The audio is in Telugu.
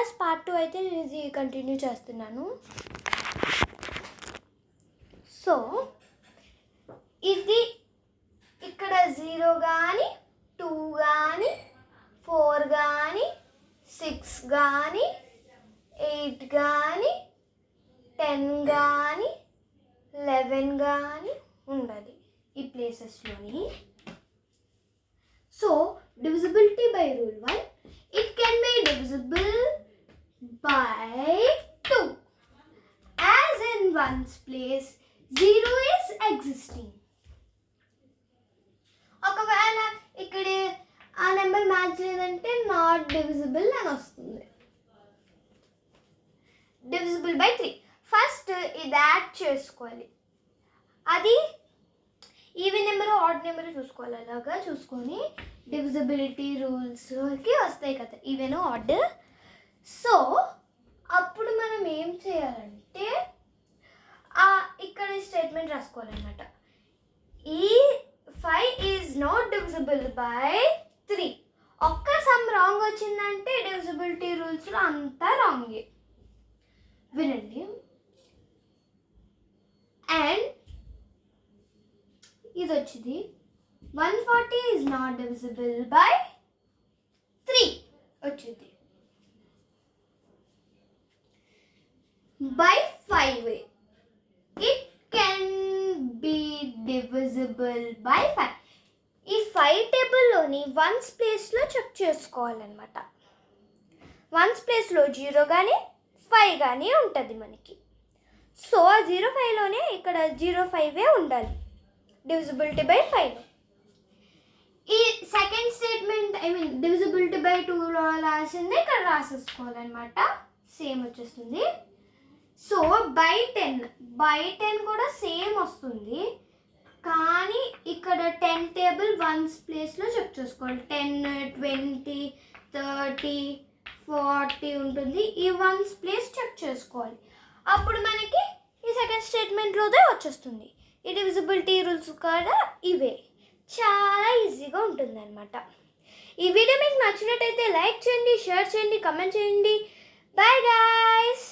క్లాస్ పార్ట్ 2 అయితే నేను ఇది కంటిన్యూ చేస్తున్నాను. సో ఇది ఇక్కడ 0 కానీ 2 కానీ 4 కానీ 6 కానీ 8 కానీ 10 కానీ 11 కానీ ఉండాలి ఈ ప్లేసెస్లోని. So divisibility by rule 1, it can be divisible by 2 as in one's place 0 is existing. ఒకవేళ ఇక్కడ ఆ నెంబర్ మ్యాచ్ లేదంటే నాట్ డివిజిబుల్ అని వస్తుంది. Divisible by 3. ఫస్ట్ ఇది యాడ్ చేసుకోవాలి. అది ఈవెన్ నెంబర్ ఆడ్ నెంబర్ చూసుకోవాలి. అలాగా చూసుకొని డివిజిబిలిటీ రూల్స్కి వస్తాయి కదా ఈవెన్ ఆడ్. సో అప్పుడు మనం ఏం చేయాలంటే ఇక్కడ స్టేట్మెంట్ రాసుకోవాలన్నమాట. ఈ 5 ఈజ్ నాట్ డివిజిబుల్ బై 3. ఒక్క సమ్ రాంగ్ వచ్చిందంటే డివిజిబిలిటీ రూల్స్లో అంతా రాంగే. వినండి. అండ్ ఇది వచ్చింది 140 ఈజ్ నాట్ డివిజిబుల్ బై 3 వచ్చింది. By 5 it can be divisible by 5. ఈ 5 టేబుల్లోని వన్స్ ప్లేస్లో చెక్ చేసుకోవాలన్నమాట. వన్స్ ప్లేస్లో 0 కానీ 5 కానీ ఉంటుంది మనకి. సో 0-5లోనే ఇక్కడ 0-5 ఉండాలి డివిజిబిలిటీ బై 5. ఈ సెకండ్ స్టేట్మెంట్ డివిజిబిలిటీ బై 2లో రాసింది ఇక్కడ రాసేసుకోవాలన్నమాట. సేమ్ వచ్చేస్తుంది. సో బై 10 కూడా సేమ్ వస్తుంది. కానీ ఇక్కడ 10 టేబుల్ వన్స్ ప్లేస్లో చెక్ చేసుకోవాలి. 10, 20, 30, 40 ఉంటుంది. ఈ వన్స్ ప్లేస్ చెక్ చేసుకోవాలి. అప్పుడు మనకి ఈ సెకండ్ స్టేట్మెంట్లోదే వచ్చేస్తుంది. ఈ డివిజిబిలిటీ రూల్స్ కూడా ఇవే. చాలా ఈజీగా ఉంటుంది అనమాట. ఈ వీడియో మీకు నచ్చినట్టయితే లైక్ చేయండి, షేర్ చేయండి, కమెంట్ చేయండి. Bye guys.